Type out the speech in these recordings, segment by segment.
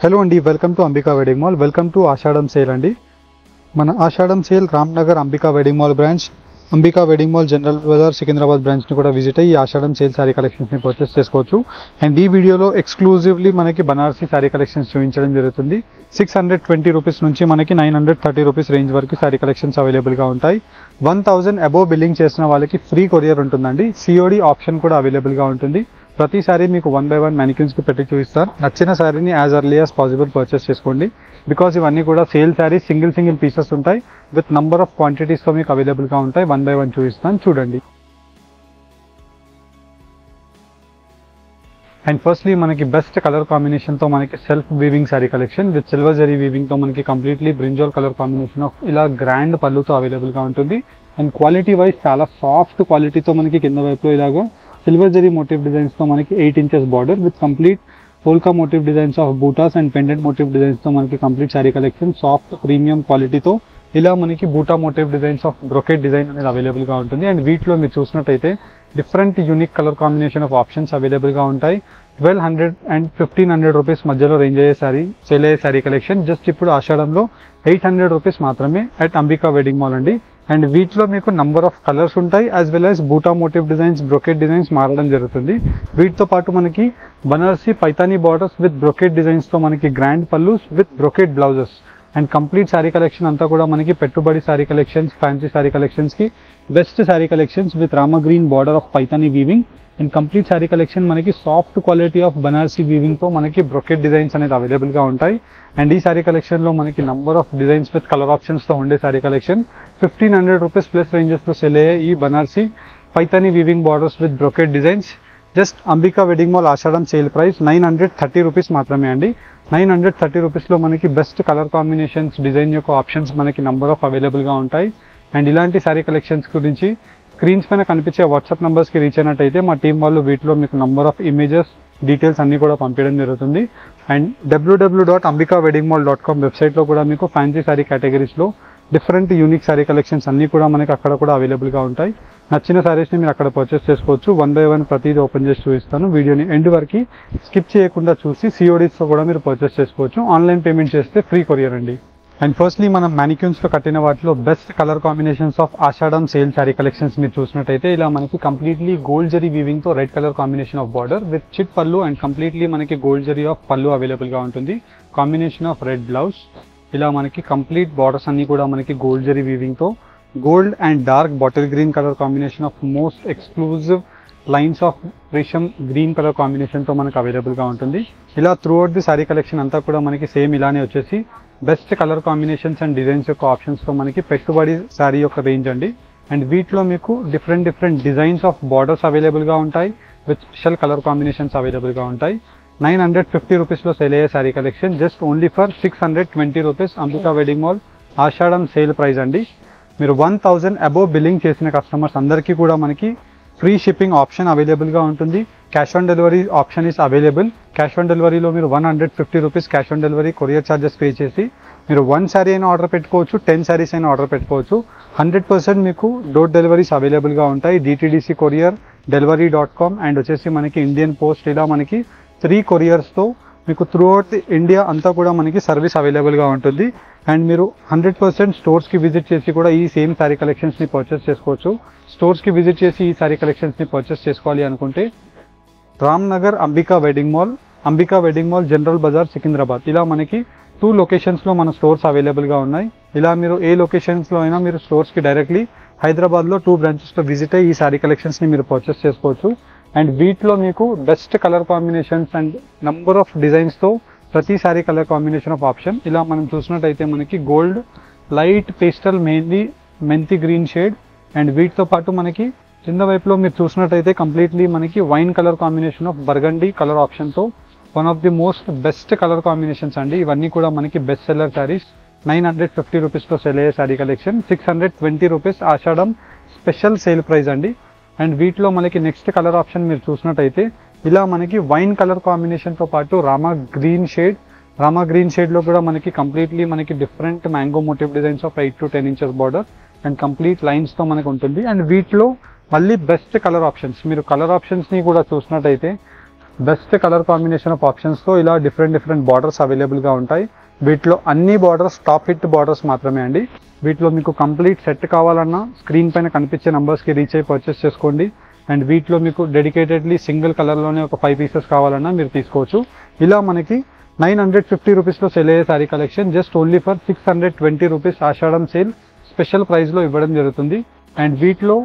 Hello అండి, welcome to Ambika wedding mall. Welcome to Ashadham sale అండి. మన Ashadham sale Ramnagar Ambika wedding mall branch, Ambika wedding mall general Bazar Secunderabad బ్రాంచ్ని కూడా విజిట్ అయ్యి ఈ ఆషాఢం సేల్ శారీ కలెక్షన్స్ని పర్చేస్ చేసుకోవచ్చు. అండ్ ఈ వీడియోలో ఎక్స్క్లూజివ్లీ మనకి బనారసీ శారీ కలెక్షన్స్ చూపించడం జరుగుతుంది. 620 రూపీస్ నుంచి మనకి 930 రూపీస్ రేంజ్ వరకు శారీ కలెక్షన్స్ అవైలబుల్గా ఉంటాయి. 1000 అబోవ్ బిల్లింగ్ చేసిన వాళ్ళకి ఫ్రీ కొరియర్ ఉంటుందండి. సిఓడి ఆప్షన్ కూడా అవైలబుల్గా ఉంటుంది. ప్రతి సారీ మీకు 1 by 1 మ్యానిక్యూన్స్కి పెట్టి చూపిస్తారు. నచ్చిన సారీని as early as possible purchase చేసుకోండి. బికాస్ ఇవన్నీ కూడా సేల్ శారీస్ సింగిల్ పీసెస్ ఉంటాయి. విత్ నంబర్ ఆఫ్ క్వాంటిటీస్తో మీకు అవైలబుల్గా ఉంటాయి. 1 by 1 చూపిస్తాను, చూడండి. అండ్ ఫస్ట్లీ మనకి బెస్ట్ కలర్ కాంబినేషన్తో మనకి self weaving sari collection with silver zari వీవింగ్తో మనకి completely brinjal colour combination of ఇలా గ్రాండ్ పళ్ళుతో అవైలబుల్గా ఉంటుంది. అండ్ క్వాలిటీ వైజ్ చాలా సాఫ్ట్ క్వాలిటీతో మనకి కింద వైపులో ఇలాగో సిల్వర్ జరీ మోటివ్ డిజైన్స్తో మనకి 8 inches border with complete polka motif designs of butas and pendant motif డిజైన్స్తో మనకి complete sari collection soft premium క్వాలిటీతో ఇలా మనకి buta motif designs of brocade design అనేది అవైలబుల్గా ఉంటుంది. అండ్ వీటిలో మీరు చూసినట్టయితే different unique colour combination of options అవైలబుల్గా ఉంటాయి. 1200 and 1500 రూపీస్ మధ్యలో రేంజ్ అయ్యే సేల్ అయ్యే శారీ కలెక్షన్ జస్ట్ ఇప్పుడు ఆషాఢంలో 800 రూపీస్ మాత్రమే అట్ అంబికా వెడ్డింగ్ మాల్ అండి. అండ్ వీటిలో మీకు నంబర్ ఆఫ్ కలర్స్ ఉంటాయి, as well as buta motif designs, brocade designs మారడం జరుగుతుంది. వీటితో పాటు మనకి Banarasi Paithani borders with brocade డిజైన్స్తో మనకి grand pallus with brocade blouses and complete sari collection అంతా కూడా మనకి పెట్టుబడి శారీ కలెక్షన్స్, ఫ్యాన్సీ శారీ కలెక్షన్స్కి best sari collections with Rama green border of Paithani weaving and complete sari collection మనకి సాఫ్ట్ క్వాలిటీ ఆఫ్ బనారసీ వీవింగ్తో మనకి బ్రొకెట్ డిజైన్స్ అనేది అవైలబుల్గా ఉంటాయి. అండ్ ఈ శారీ కలెక్షన్లో మనకి number of designs with colour ఆప్షన్స్తో ఉండే శారీ కలెక్షన్ 1500 రూపీస్ ప్లస్ రేంజెస్లో సేల్ అయ్యే ఈ Banarasi Paithani weaving borders with brocade designs just Ambika wedding mall Ashadham sale price 930 rupees మాత్రమే అండి. 930 రూపీస్లో మనకి బెస్ట్ కలర్ కాంబినేషన్స్, డిజైన్ యొక్క ఆప్షన్స్ మనకి నంబర్ ఆఫ్ అవైలబుల్గా ఉంటాయి. అండ్ ఇలాంటి శారీ కలెక్షన్స్ గురించి స్క్రీన్స్ పైన కనిపించే వాట్సాప్ నెంబర్స్కి రీచ్ అయినట్టయితే మా టీం వాళ్ళు వీటిలో మీకు నంబర్ ఆఫ్ ఇమేజెస్, డీటెయిల్స్ అన్నీ కూడా పంపించడం జరుగుతుంది. అండ్ www.ambikaweddingmall.com వెబ్సైట్లో కూడా మీకు ఫ్యాన్సీ శారీ కేటగిరీస్లో డిఫరెంట్ యూనిక్ శారీ కలెక్షన్స్ అన్నీ కూడా మనకి అక్కడ కూడా అవైలబుల్గా ఉంటాయి. నచ్చిన శారీస్ని మీరు అక్కడ పర్చేస్ చేసుకోవచ్చు. 1 by 1 ప్రతిదీ ఓపెన్ చేసి చూపిస్తాను. వీడియోని ఎండ్ వరకు స్కిప్ చేయకుండా చూసి సిఓడీస్తో కూడా మీరు పర్చేస్ చేసుకోవచ్చు. ఆన్లైన్ పేమెంట్ చేస్తే ఫ్రీ కొరియర్ అండి. అండ్ ఫస్ట్లీ మనం మ్యానిక్యూన్స్లో కట్టిన వాటిలో best colour combinations of Ashadham sale sari collections మీరు చూసినట్టయితే ఇలా మనకి కంప్లీట్లీ గోల్డ్ జరీ వీవింగ్తో red colour combination of border with చిట్ పళ్ళు అండ్ కంప్లీట్లీ మనకి గోల్డ్ జరీ ఆఫ్ పళ్ళు అవైలబుల్గా ఉంటుంది. కాంబినేషన్ ఆఫ్ రెడ్ బ్లౌజ్ ఇలా మనకి కంప్లీట్ బార్డర్స్ అన్నీ కూడా మనకి గోల్డ్ జరీ వీవింగ్తో gold and dark bottle green colour combination of most exclusive lines of resham green colour కాంబినేషన్తో మనకు అవైలబుల్గా ఉంటుంది. ఇలా throughout the sari collection అంతా కూడా మనకి సేమ్ ఇలానే వచ్చేసి best colour combinations and designs యొక్క ఆప్షన్స్తో మనకి పెట్టుబడి శారీ యొక్క రేంజ్ అండి. అండ్ వీటిలో మీకు డిఫరెంట్ డిజైన్స్ ఆఫ్ బార్డర్స్ అవైలబుల్గా ఉంటాయి విత్ స్పెషల్ కలర్ కాంబినేషన్స్ అవైలబుల్గా ఉంటాయి. 950 రూపీస్లో సేల్ అయ్యే sari collection just only for 620 rupees Ambika wedding mall Ashadham sale price అండి. మీరు 1000 అబోవ్ బిల్లింగ్ చేసిన కస్టమర్స్ అందరికీ కూడా మనకి ఫ్రీ షిప్పింగ్ ఆప్షన్ అవైలబుల్గా ఉంటుంది. Cash on delivery option is available. Cash on డెలివరీలో మీరు 150 rupees cash on delivery courier charges pay చేసి మీరు 1 శారీ అయినా ఆర్డర్ పెట్టుకోవచ్చు, 10 శారీస్ అయినా ఆర్డర్ పెట్టుకోవచ్చు. 100% మీకు డోర్ డెలివరీస్ అవైలబుల్గా ఉంటాయి. DTDC కొరియర్, delivery.com అండ్ వచ్చేసి మనకి ఇండియన్ పోస్ట్ ఇలా మనకి 3 కొరియర్స్తో మీకు త్రూ అవుట్ ఇండియా అంతా కూడా మనకి సర్వీస్ అవైలబుల్గా ఉంటుంది. అండ్ మీరు 100% స్టోర్స్కి విజిట్ చేసి కూడా ఈ సేమ్ శారీ కలెక్షన్స్ని పర్చేస్ చేసుకోవచ్చు. స్టోర్స్కి విజిట్ చేసి ఈ శారీ కలెక్షన్స్ని పర్చేస్ చేసుకోవాలి అనుకుంటే Ramnagar Ambika wedding mall general Bazar Secunderabad ఇలా మనకి 2 లొకేషన్స్లో మన స్టోర్స్ అవైలబుల్గా ఉన్నాయి. ఇలా మీరు ఏ లొకేషన్స్లో అయినా మీరు స్టోర్స్కి డైరెక్ట్లీ హైదరాబాద్లో 2 బ్రాంచెస్లో విజిట్ అయ్యి ఈ శారీ కలెక్షన్స్ని మీరు పర్చేస్ చేసుకోవచ్చు. అండ్ వీటిలో మీకు best colour combinations and number of డిజైన్స్తో ప్రతి sari colour combination of option ఇలా మనం చూసినట్టయితే మనకి గోల్డ్, లైట్ పేస్టల్, మెంతి గ్రీన్ షేడ్ అండ్ వీటితో పాటు మనకి కింద వైపులో మీరు చూసినట్టయితే కంప్లీట్లీ మనకి wine colour combination of burgundy colour ఆప్షన్తో one of the most best colour combinations అండి. ఇవన్నీ కూడా మనకి బెస్ట్ సెల్లర్ శారీస్. 950 రూపీస్లో సేల్ అయ్యే శారీ కలెక్షన్ 620 రూపీస్ ఆషాఢం స్పెషల్ సేల్ ప్రైస్ అండి. అండ్ వీటిలో మనకి నెక్స్ట్ కలర్ ఆప్షన్ మీరు చూసినట్టయితే ఇలా మనకి వైన్ కలర్ కాంబినేషన్తో పాటు రామా గ్రీన్ షేడ్లో కూడా మనకి కంప్లీట్లీ మనకి different mango motif designs of 8 to 10 inches border and complete లైన్స్తో మనకు ఉంటుంది. అండ్ వీటిలో మళ్ళీ బెస్ట్ కలర్ ఆప్షన్స్ మీరు కలర్ ఆప్షన్స్ని కూడా చూసినట్టయితే బెస్ట్ కలర్ కాంబినేషన్ ఆఫ్ ఆప్షన్స్తో ఇలా డిఫరెంట్ బార్డర్స్ అవైలబుల్గా ఉంటాయి. వీటిలో అన్ని బార్డర్స్ టాప్ హిట్ బార్డర్స్ మాత్రమే అండి. వీటిలో మీకు కంప్లీట్ సెట్ కావాలన్నా స్క్రీన్ పైన కనిపించే నంబర్స్కి రీచ్ అయ్యి పర్చేస్ చేసుకోండి. అండ్ వీటిలో మీకు డెడికేటెడ్లీ సింగిల్ కలర్లోనే ఒక 5 పీసెస్ కావాలన్నా మీరు తీసుకోవచ్చు. ఇలా మనకి 950 రూపీస్లో సెల్ అయ్యే sari collection just only for 620 rupees Ashadham sale special ప్రైస్లో ఇవ్వడం జరుగుతుంది. అండ్ వీటిలో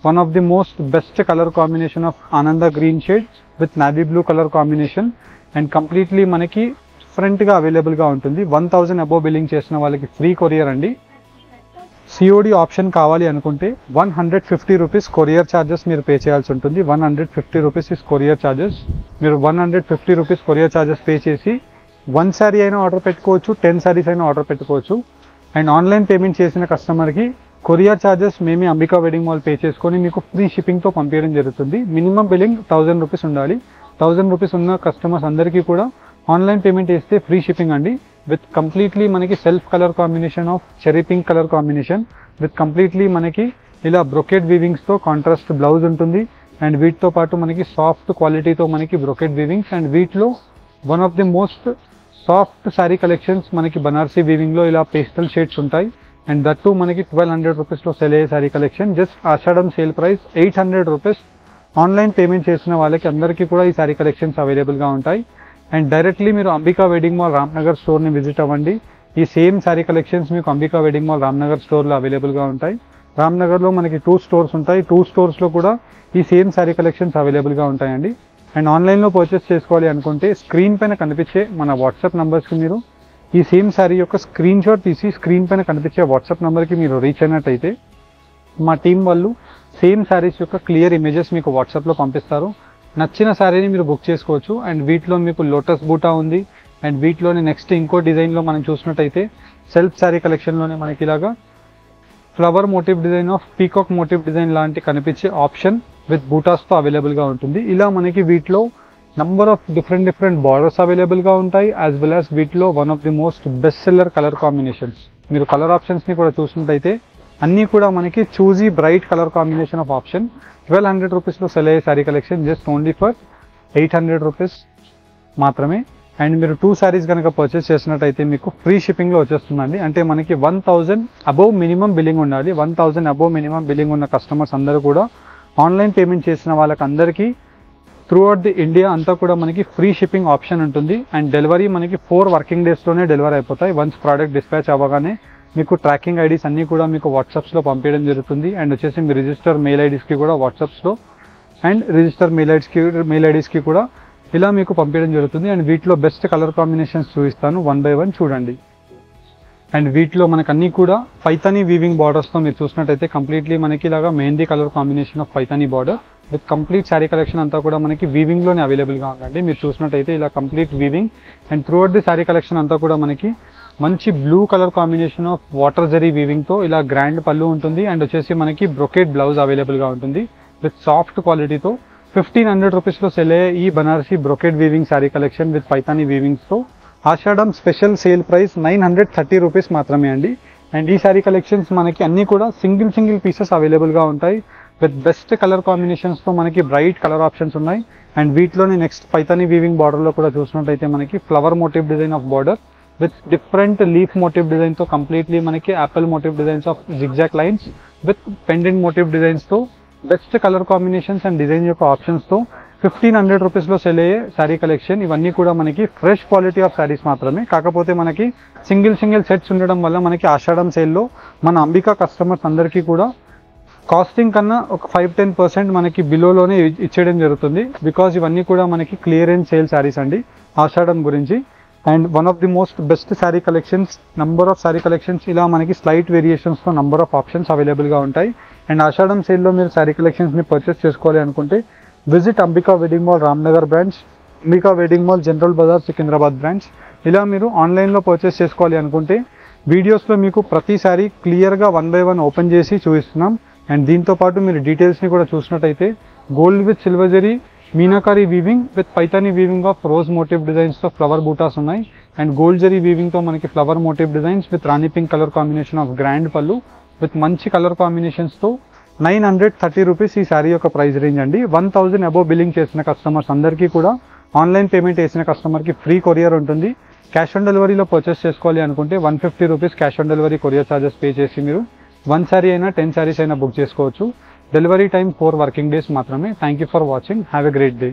one of the most best colour combination of ఆనంద green shade with navy blue colour combination and completely మనకి డిఫరెంట్గా అవైలబుల్గా ఉంటుంది. 1000 అబోవ్ బిల్లింగ్ చేసిన వాళ్ళకి ఫ్రీ కొరియర్ అండి. సిఓడి ఆప్షన్ కావాలి అనుకుంటే 150 రూపీస్ కొరియర్ ఛార్జెస్ మీరు పే చేయాల్సి ఉంటుంది. 150 రూపీస్ ఇస్ కొరియర్ ఛార్జెస్. మీరు 150 రూపీస్ కొరియర్ ఛార్జెస్ పే చేసి 1 శారీ అయినా ఆర్డర్ పెట్టుకోవచ్చు, 10 శారీస్ అయినా ఆర్డర్ పెట్టుకోవచ్చు. అండ్ ఆన్లైన్ పేమెంట్ చేసిన కస్టమర్కి కొరియర్ ఛార్జెస్ మేమే అంబికా వెడ్డింగ్ మాల్ పే చేసుకొని మీకు ఫ్రీ షిప్పింగ్తో పంపించడం జరుగుతుంది. మినిమం బిల్లింగ్ 1000 రూపీస్ ఉండాలి. 1000 రూపీస్ ఉన్న కస్టమర్స్ అందరికీ కూడా ఆన్లైన్ పేమెంట్ చేస్తే ఫ్రీ షిప్పింగ్ అండి. విత్ కంప్లీట్లీ మనకి self colour combination of cherry pink colour combination with completely మనకి ఇలా బ్రొకెట్ వీవింగ్స్తో కాంట్రాస్ట్ బ్లౌజ్ ఉంటుంది. అండ్ వీటితో పాటు మనకి సాఫ్ట్ క్వాలిటీతో మనకి బ్రొకెట్ వీవింగ్స్ అండ్ వీటిలో one of the most soft sari collections మనకి బనారసీ వీవింగ్లో ఇలా పేస్టల్ షేడ్స్ ఉంటాయి. అండ్ దట్టు మనకి 1200 రూపీస్లో సెల్ అయ్యే శారీ కలెక్షన్ జస్ట్ ఆషాఢం sale price 800 rupees. Online payment చేసిన వాళ్ళకి అందరికీ కూడా ఈ శారీ కలెక్షన్స్ అవైలబుల్గా ఉంటాయి. అండ్ డైరెక్ట్లీ మీరు అంబికా వెడ్డింగ్ మాల్ రామ్నగర్ స్టోర్ని విజిట్ అవ్వండి. ఈ సేమ్ శారీ కలెక్షన్స్ మీకు అంబికా వెడ్డింగ్ మాల్ రామ్నగర్ స్టోర్లో అవైలబుల్గా ఉంటాయి. రామ్నగర్లో మనకి 2 స్టోర్స్ ఉంటాయి. 2 స్టోర్స్లో కూడా ఈ సేమ్ శారీ కలెక్షన్స్ అవైలబుల్గా ఉంటాయండి. అండ్ ఆన్లైన్లో పర్చేస్ చేసుకోవాలి అనుకుంటే స్క్రీన్ పైన కనిపించే మన వాట్సాప్ నెంబర్స్కి మీరు ఈ సేమ్ శారీ యొక్క స్క్రీన్ షాట్ తీసి స్క్రీన్ పైన కనిపించే వాట్సాప్ నెంబర్కి మీరు రీచ్ అయినట్టయితే మా టీం వాళ్ళు సేమ్ శారీస్ యొక్క క్లియర్ ఇమేజెస్ మీకు వాట్సాప్లో పంపిస్తారు. నచ్చిన శారీని మీరు బుక్ చేసుకోవచ్చు. అండ్ వీటిలో మీకు లోటస్ బూటా ఉంది. అండ్ వీటిలోనే నెక్స్ట్ ఇంకో డిజైన్లో మనం చూసినట్టయితే సెల్ఫ్ శారీ కలెక్షన్లోనే మనకి ఇలాగా flower motif design of peacock motif design లాంటి కనిపించే ఆప్షన్ విత్ బూటాస్తో అవైలబుల్గా ఉంటుంది. ఇలా మనకి వీటిలో నంబర్ ఆఫ్ డిఫరెంట్ బార్డర్స్ అవైలబుల్గా ఉంటాయి. యాజ్ వెల్ యాజ్ వీటిలో one of the most best seller colour combinations. మీరు కలర్ ఆప్షన్స్ని కూడా చూసినట్టయితే అన్నీ కూడా మనకి choosy bright colour combination of option 1200 రూపీస్లో సెల్ అయ్యే sari collection just only for 800 rupees మాత్రమే. అండ్ మీరు 2 శారీస్ కనుక పర్చేస్ చేసినట్టయితే మీకు ఫ్రీ షిప్పింగ్లో వచ్చేస్తుందండి. అంటే మనకి 1000 అబోవ్ మినిమం బిల్లింగ్ ఉండాలి. 1000 అబోవ్ మినిమం బిల్లింగ్ ఉన్న కస్టమర్స్ అందరూ కూడా ఆన్లైన్ పేమెంట్ చేసిన వాళ్ళకి అందరికీ త్రూ అవుట్ ది ఇండియా అంతా కూడా మనకి ఫ్రీ షిప్పింగ్ ఆప్షన్ ఉంటుంది. అండ్ డెలివరీ మనకి 4 వర్కింగ్ డేస్లోనే డెలివరీ అయిపోతాయి. వన్స్ ప్రోడక్ట్ డిస్పాచ్ అవ్వగానే మీకు ట్రాకింగ్ ఐడీస్ అన్నీ కూడా మీకు వాట్సాప్స్లో పంపించడం జరుగుతుంది. అండ్ వచ్చేసి మీ రిజిస్టర్ మెయిల్ ఐడీస్కి కూడా వాట్సాప్స్లో అండ్ రిజిస్టర్ మెయిల్ ఐడీస్కి కూడా ఇలా మీకు పంపించడం జరుగుతుంది. అండ్ వీటిలో బెస్ట్ కలర్ కాంబినేషన్స్ చూపిస్తాను, 1 by 1 చూడండి. అండ్ వీటిలో మనకు అన్నీ కూడా పైతానీ వీవింగ్ బార్డర్స్తో మీరు చూసినట్టయితే కంప్లీట్లీ మనకి ఇలాగా mehndi colour combination of Paithani border with complete sari collection అంతా కూడా మనకి వీవింగ్లోనే అవైలబుల్గా ఉందండి. మీరు చూసినట్టయితే ఇలా complete weaving and throughout the sari collection అంతా కూడా మనకి మంచి blue colour combination of water zari వీవింగ్తో ఇలా గ్రాండ్ పళ్ళు ఉంటుంది. అండ్ వచ్చేసి మనకి బ్రొకెట్ బ్లౌజ్ అవైలబుల్గా ఉంటుంది విత్ సాఫ్ట్ క్వాలిటీతో 1500 రూపీస్లో సెల్ అయ్యే ఈ Banarasi brocade weaving sari collection with Paithani వీవింగ్స్తో Ashadham special sale price 930 rupees మాత్రమే అండి. అండ్ ఈ శారీ కలెక్షన్స్ మనకి అన్నీ కూడా సింగిల్ పీసెస్ అవైలబుల్గా ఉంటాయి విత్ బెస్ట్ కలర్ కాంబినేషన్స్తో మనకి బ్రైట్ కలర్ ఆప్షన్స్ ఉన్నాయి. అండ్ వీటిలోని నెక్స్ట్ పైతానీ వీవింగ్ బార్డర్లో కూడా చూసినట్టయితే మనకి flower motif design of border with different leaf motif డిజైన్తో కంప్లీట్లీ మనకి apple motif designs of zigzag lines with pendant motif డిజైన్స్తో best colour combinations and design యొక్క ఆప్షన్స్తో 1500 రూపీస్లో సెల్ అయ్యే శారీ కలెక్షన్. ఇవన్నీ కూడా మనకి ఫ్రెష్ క్వాలిటీ ఆఫ్ శారీస్ మాత్రమే. కాకపోతే మనకి సింగిల్ సెట్స్ ఉండడం వల్ల మనకి ఆషాఢం సేల్లో మన అంబికా కస్టమర్స్ అందరికీ కూడా కాస్టింగ్ కన్నా ఒక 5-10% మనకి బిలోలోనే ఇచ్చేయడం జరుగుతుంది. బికాజ్ ఇవన్నీ కూడా మనకి క్లియరెన్స్ సేల్ శారీస్ అండి ఆషాఢం గురించి. And one of the most best sari collections, number of sari collections ఇలా మనకి స్లైట్ వేరియేషన్స్తో నంబర్ ఆఫ్ ఆప్షన్స్ అవైలబుల్గా ఉంటాయి. అండ్ ఆషాఢం సేల్లో మీరు శారీ కలెక్షన్స్ని పర్చేస్ చేసుకోవాలి అనుకుంటే visit Ambika wedding mall Ramnagar branch, Ambika wedding mall general Bazar Secunderabad branch. ఇలా మీరు ఆన్లైన్లో పర్చేస్ చేసుకోవాలి అనుకుంటే వీడియోస్లో మీకు ప్రతిసారి క్లియర్గా 1 by 1 ఓపెన్ చేసి చూపిస్తున్నాం. అండ్ దీంతోపాటు మీరు డీటెయిల్స్ని కూడా చూసినట్టయితే gold with silver zari meenakari weaving with Paithani weaving of rose motif డిజైన్స్తో ఫ్లవర్ బూటాస్ ఉన్నాయి. అండ్ గోల్డ్ జరీ వీవింగ్తో మనకి flower motif designs with rani pink colour combination of grand pallu with మంచి కలర్ కాంబినేషన్స్తో 930 రూపీస్ ఈ శారీ యొక్క ప్రైస్ రేంజ్ అండి. 1000 అబోవ్ బిల్లింగ్ చేసిన కస్టమర్స్ అందరికీ కూడా ఆన్లైన్ పేమెంట్ వేసిన కస్టమర్కి ఫ్రీ కొరియర్ ఉంటుంది. క్యాష్ ఆన్ డెలివరీలో పర్చేస్ చేసుకోవాలి అనుకుంటే 150 rupees cash on delivery courier charges pay చేసి మీరు 1 శారీ అయినా 10 శారీస్ అయినా బుక్ చేసుకోవచ్చు. డెలివరీ టైం 4 వర్కింగ్ డేస్ మాత్రమే. Thank you for watching. Have a great day.